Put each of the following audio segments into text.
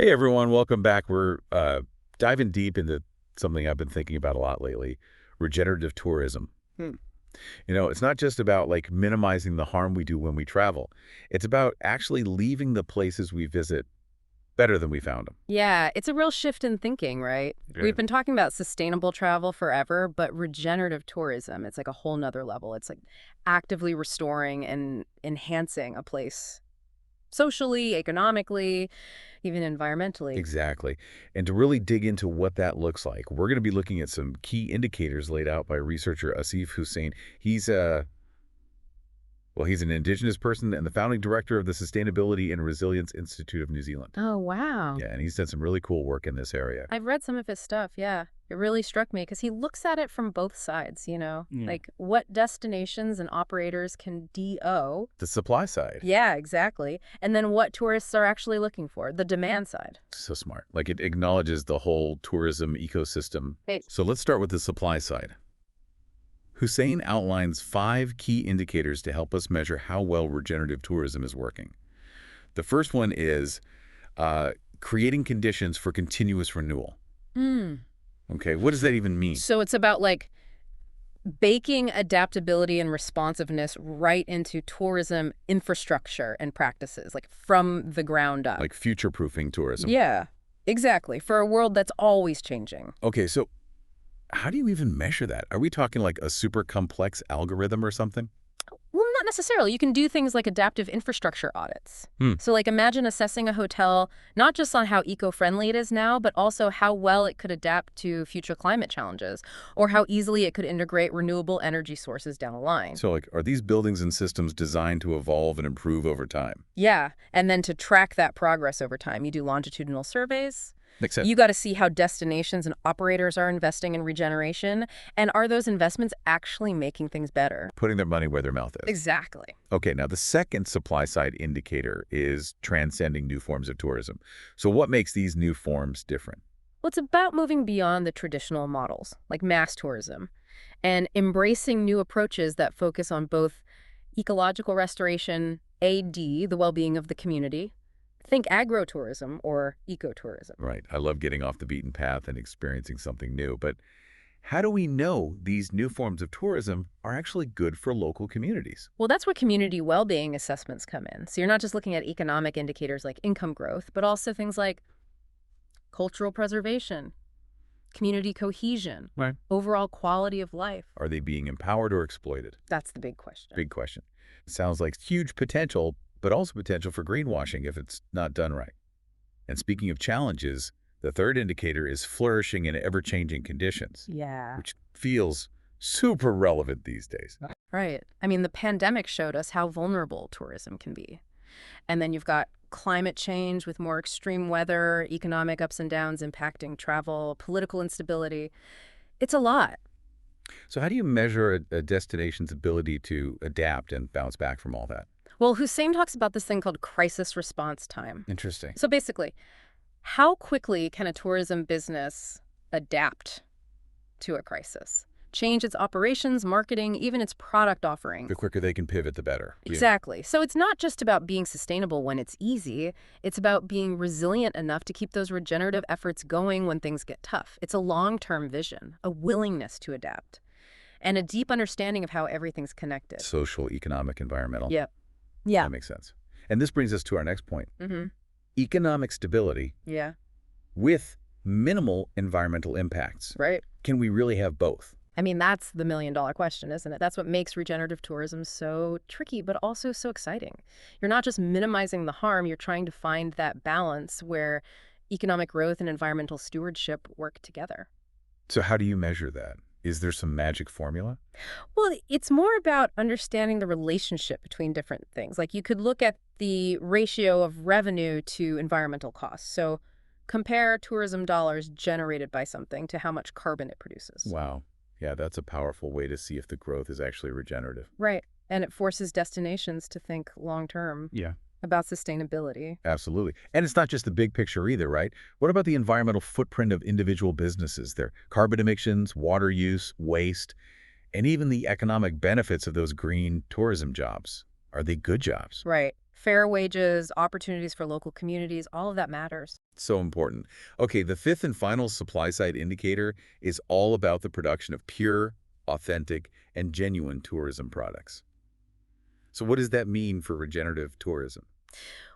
Hey everyone, welcome back. We're diving deep into something I've been thinking about a lot lately, regenerative tourism. Hmm. It's not just about like minimizing the harm we do when we travel. It's about actually leaving the places we visit better than we found them. Yeah, it's a real shift in thinking, right? It We've is. been talking about sustainable travel forever, but regenerative tourism, it's like a whole nother level. It's like actively restoring and enhancing a place socially, economically, even environmentally. Exactly. And to really dig into what that looks like, we're going to be looking at some key indicators laid out by researcher Asif Hussain. He's an Indigenous person and the founding director of the Sustainability and Resilience Institute of New Zealand. Oh, wow. Yeah, and he's done some really cool work in this area. I've read some of his stuff, yeah. It really struck me because he looks at it from both sides, Yeah. like what destinations and operators can DO. The supply side. Yeah, exactly. And then what tourists are actually looking for, the demand side. So smart. Like it acknowledges the whole tourism ecosystem. Hey. So let's start with the supply side. Hussein outlines 5 key indicators to help us measure how well regenerative tourism is working. The first one is creating conditions for continuous renewal. Hmm. Okay, what does that even mean? So it's about like baking adaptability and responsiveness right into tourism infrastructure and practices, like from the ground up. Like future-proofing tourism. Yeah, exactly. For a world that's always changing. Okay, so how do you even measure that? Are we talking like a super complex algorithm or something? Well, not necessarily. You can do things like adaptive infrastructure audits. Hmm. So like imagine assessing a hotel, not just on how eco-friendly it is now, but also how well it could adapt to future climate challenges, or how easily it could integrate renewable energy sources down the line. So like, are these buildings and systems designed to evolve and improve over time? Yeah, and then to track that progress over time, you do longitudinal surveys. Makes sense. You got to see how destinations and operators are investing in regeneration, and are those investments actually making things better? Putting their money where their mouth is. Exactly. Okay, now the second supply side indicator is transcending new forms of tourism. So what makes these new forms different? Well, it's about moving beyond the traditional models, like mass tourism, and embracing new approaches that focus on both ecological restoration, AD, the well-being of the community. Think agro-tourism or ecotourism. Right. I love getting off the beaten path and experiencing something new, but how do we know these new forms of tourism are actually good for local communities? Well, that's where community well-being assessments come in. So you're not just looking at economic indicators like income growth, but also things like cultural preservation, community cohesion, Right. overall quality of life. Are they being empowered or exploited? That's the big question. Big question. Sounds like huge potential, but also potential for greenwashing if it's not done right. And speaking of challenges, the third indicator is flourishing in ever-changing conditions, Yeah. which feels super relevant these days. Right. I mean, the pandemic showed us how vulnerable tourism can be. And then you've got climate change with more extreme weather, economic ups and downs impacting travel, political instability. It's a lot. So how do you measure a destination's ability to adapt and bounce back from all that? Well, Hussein talks about this thing called crisis response time. Interesting. So basically, how quickly can a tourism business adapt to a crisis? Change its operations, marketing, even its product offering. The quicker they can pivot, the better. Yeah. Exactly. So it's not just about being sustainable when it's easy. It's about being resilient enough to keep those regenerative efforts going when things get tough. It's a long-term vision, a willingness to adapt, and a deep understanding of how everything's connected. Social, economic, environmental. Yep. Yeah. That makes sense. And this brings us to our next point. Mm-hmm. Economic stability Yeah. with minimal environmental impacts. Right. Can we really have both? I mean, that's the million-dollar question, isn't it? That's what makes regenerative tourism so tricky, but also so exciting. You're not just minimizing the harm, you're trying to find that balance where economic growth and environmental stewardship work together. So how do you measure that? Is there some magic formula? Well, it's more about understanding the relationship between different things. Like you could look at the ratio of revenue to environmental costs. So compare tourism dollars generated by something to how much carbon it produces. Wow. Yeah, that's a powerful way to see if the growth is actually regenerative. Right. And it forces destinations to think long-term Yeah. about sustainability. Absolutely. And it's not just the big picture either, right? What about the environmental footprint of individual businesses? Their carbon emissions, water use, waste, and even the economic benefits of those green tourism jobs. Are they good jobs? Right. Fair wages, opportunities for local communities, all of that matters. So important. Okay, the fifth and final supply-side indicator is all about the production of pure, authentic, and genuine tourism products. So what does that mean for regenerative tourism?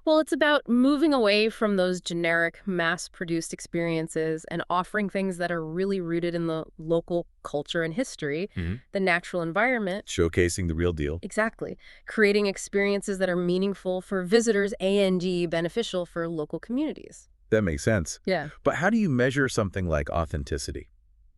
Well, it's about moving away from those generic, mass-produced experiences and offering things that are really rooted in the local culture and history, Mhm. the natural environment. Showcasing the real deal. Exactly. Creating experiences that are meaningful for visitors and beneficial for local communities. That makes sense. Yeah. But how do you measure something like authenticity?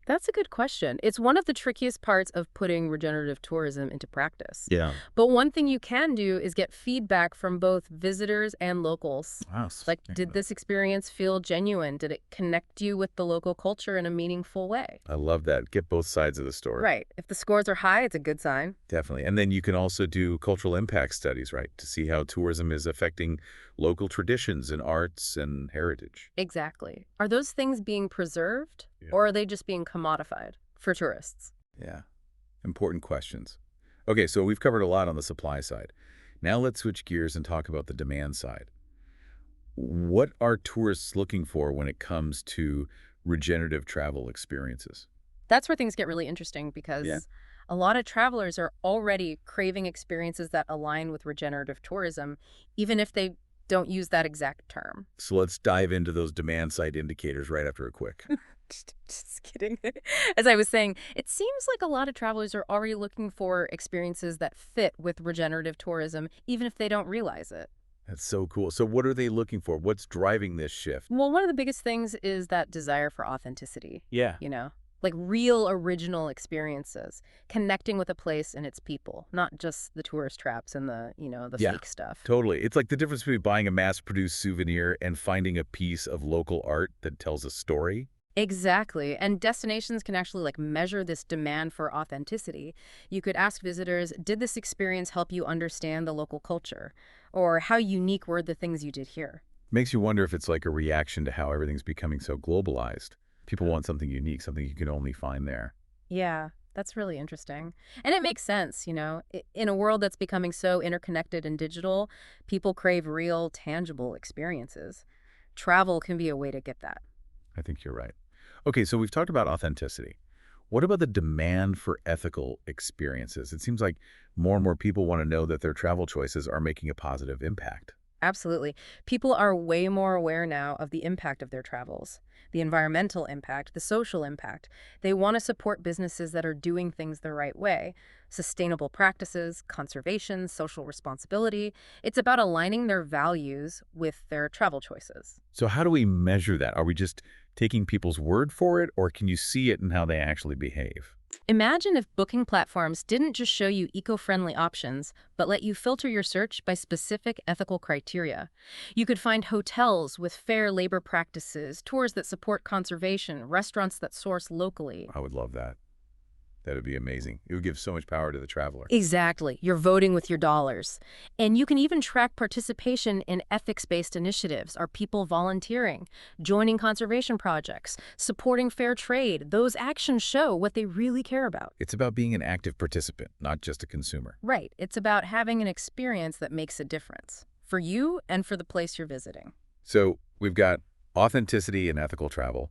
That's a good question. It's one of the trickiest parts of putting regenerative tourism into practice. Yeah. But one thing you can do is get feedback from both visitors and locals. Wow. Like, did this experience feel genuine? Did it connect you with the local culture in a meaningful way? I love that. Get both sides of the story. Right. If the scores are high, it's a good sign. Definitely. And then you can also do cultural impact studies, right, to see how tourism is affecting local traditions and arts and heritage. Exactly. Are those things being preserved, Yeah. or are they just being commodified for tourists? Yeah. Important questions. Okay, so we've covered a lot on the supply side. Now let's switch gears and talk about the demand side. What are tourists looking for when it comes to regenerative travel experiences? That's where things get really interesting Yeah. because a lot of travelers are already craving experiences that align with regenerative tourism, even if they don't use that exact term. So let's dive into those demand side indicators right after a quick. Just kidding. As I was saying, it seems like a lot of travelers are already looking for experiences that fit with regenerative tourism, even if they don't realize it. That's so cool. So what are they looking for? What's driving this shift? Well, one of the biggest things is that desire for authenticity, Yeah. you know, like real original experiences, connecting with a place and its people, not just the tourist traps and the Yeah, fake stuff. totally. It's like the difference between buying a mass-produced souvenir and finding a piece of local art that tells a story. Exactly. And destinations can actually like measure this demand for authenticity. You could ask visitors, did this experience help you understand the local culture? Or how unique were the things you did here? Makes you wonder if it's like a reaction to how everything's becoming so globalized. People want something unique, something you can only find there. Yeah, that's really interesting. And it makes sense, you know. In a world that's becoming so interconnected and digital, people crave real, tangible experiences. Travel can be a way to get that. I think you're right. Okay, so we've talked about authenticity. What about the demand for ethical experiences? It seems like more and more people want to know that their travel choices are making a positive impact. Absolutely. People are way more aware now of the impact of their travels, the environmental impact, the social impact. They want to support businesses that are doing things the right way. Sustainable practices, conservation, social responsibility. It's about aligning their values with their travel choices. So how do we measure that? Are we just taking people's word for it, or can you see it in how they actually behave? Imagine if booking platforms didn't just show you eco-friendly options, but let you filter your search by specific ethical criteria. You could find hotels with fair labor practices, tours that support conservation, restaurants that source locally. I would love that. That would be amazing. It would give so much power to the traveler. Exactly. You're voting with your dollars. And you can even track participation in ethics-based initiatives. Are people volunteering, joining conservation projects, supporting fair trade? Those actions show what they really care about. It's about being an active participant, not just a consumer. Right. It's about having an experience that makes a difference for you and for the place you're visiting. So we've got authenticity and ethical travel.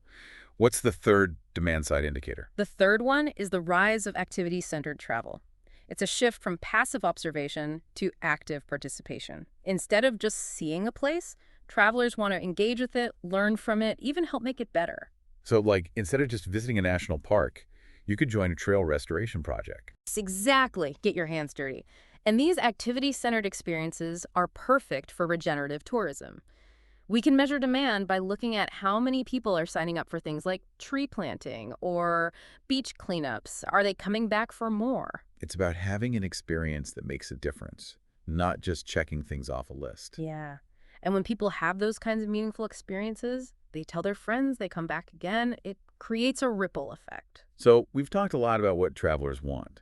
What's the third demand-side indicator? The third one is the rise of activity-centered travel. It's a shift from passive observation to active participation. Instead of just seeing a place, travelers want to engage with it, learn from it, even help make it better. So, like, instead of just visiting a national park, you could join a trail restoration project. Exactly. Get your hands dirty. And these activity-centered experiences are perfect for regenerative tourism. We can measure demand by looking at how many people are signing up for things like tree planting or beach cleanups. Are they coming back for more? It's about having an experience that makes a difference, not just checking things off a list. Yeah. And when people have those kinds of meaningful experiences, they tell their friends, they come back again. It creates a ripple effect. So we've talked a lot about what travelers want,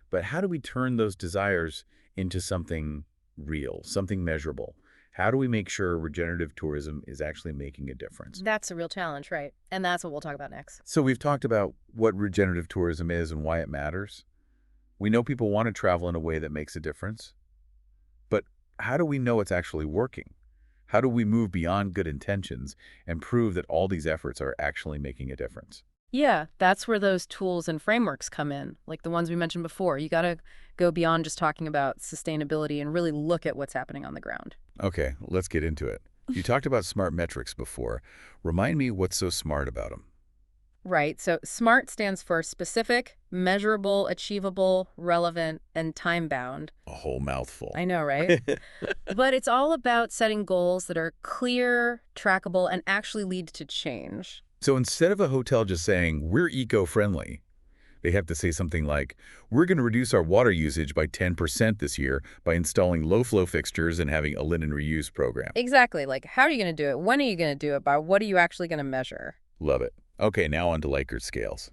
but how do we turn those desires into something real, something measurable? How do we make sure regenerative tourism is actually making a difference? That's a real challenge, right? And that's what we'll talk about next. So we've talked about what regenerative tourism is and why it matters. We know people want to travel in a way that makes a difference. But how do we know it's actually working? How do we move beyond good intentions and prove that all these efforts are actually making a difference? Yeah, that's where those tools and frameworks come in, like the ones we mentioned before. You got to go beyond just talking about sustainability and really look at what's happening on the ground. Okay, let's get into it. You talked about smart metrics before. Remind me what's so smart about them. Right. So SMART stands for specific, measurable, achievable, relevant, and time bound. A whole mouthful. I know, right? But it's all about setting goals that are clear, trackable, and actually lead to change. So instead of a hotel just saying, we're eco-friendly, they have to say something like, we're going to reduce our water usage by 10% this year by installing low-flow fixtures and having a linen reuse program. Exactly. Like, how are you going to do it? When are you going to do it? By what are you actually going to measure? Love it. Okay, now on to Likert scales.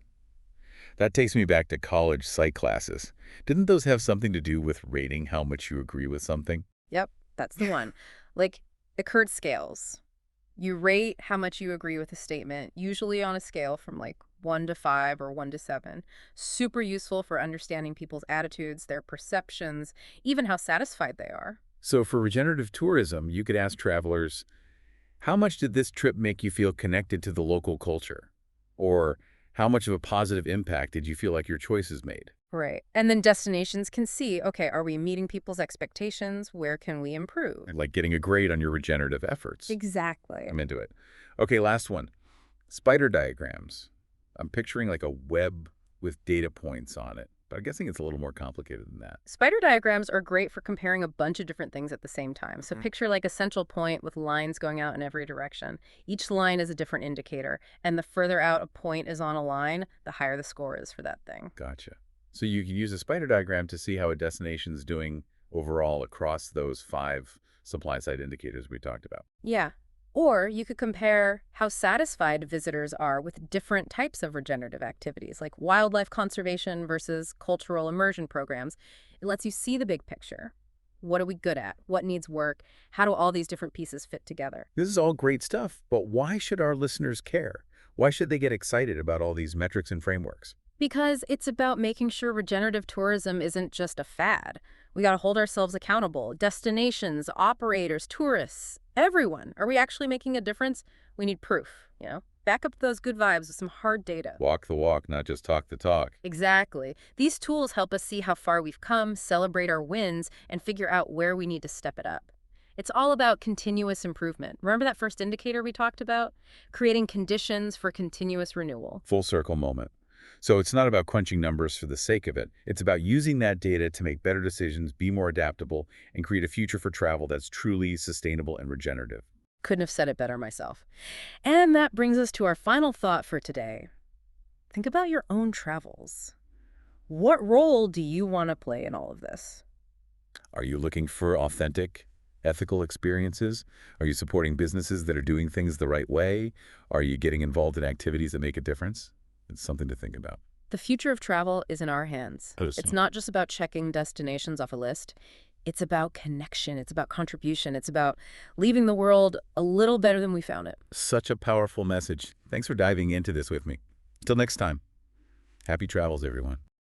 That takes me back to college psych classes. Didn't those have something to do with rating how much you agree with something? Yep, that's the one. Like, Likert scales. You rate how much you agree with a statement, usually on a scale from like 1 to 5 or 1 to 7. Super useful for understanding people's attitudes, their perceptions, even how satisfied they are. So for regenerative tourism, you could ask travelers, how much did this trip make you feel connected to the local culture? Or how much of a positive impact did you feel like your choices made? Right. And then destinations can see, okay, are we meeting people's expectations? Where can we improve? Like getting a grade on your regenerative efforts. Exactly. I'm into it. Okay, last one. Spider diagrams. I'm picturing like a web with data points on it, but I'm guessing it's a little more complicated than that. Spider diagrams are great for comparing a bunch of different things at the same time. So Mhm. picture like a central point with lines going out in every direction. Each line is a different indicator, and the further out a point is on a line, the higher the score is for that thing. Gotcha. So you can use a spider diagram to see how a destination is doing overall across those 5 supply side indicators we talked about. Yeah. Or you could compare how satisfied visitors are with different types of regenerative activities, like wildlife conservation versus cultural immersion programs. It lets you see the big picture. What are we good at? What needs work? How do all these different pieces fit together? This is all great stuff, but why should our listeners care? Why should they get excited about all these metrics and frameworks? Because it's about making sure regenerative tourism isn't just a fad. We got to hold ourselves accountable. Destinations, operators, tourists, everyone. Are we actually making a difference? We need proof. Back up those good vibes with some hard data. Walk the walk, not just talk the talk. Exactly. These tools help us see how far we've come, celebrate our wins, and figure out where we need to step it up. It's all about continuous improvement. Remember that first indicator we talked about? Creating conditions for continuous renewal. Full circle moment. So it's not about crunching numbers for the sake of it. It's about using that data to make better decisions, be more adaptable, and create a future for travel that's truly sustainable and regenerative. Couldn't have said it better myself. And that brings us to our final thought for today. Think about your own travels. What role do you want to play in all of this? Are you looking for authentic, ethical experiences? Are you supporting businesses that are doing things the right way? Are you getting involved in activities that make a difference? It's something to think about. The future of travel is in our hands. It's not just about checking destinations off a list. It's about connection. It's about contribution. It's about leaving the world a little better than we found it. Such a powerful message. Thanks for diving into this with me. Till next time, happy travels, everyone.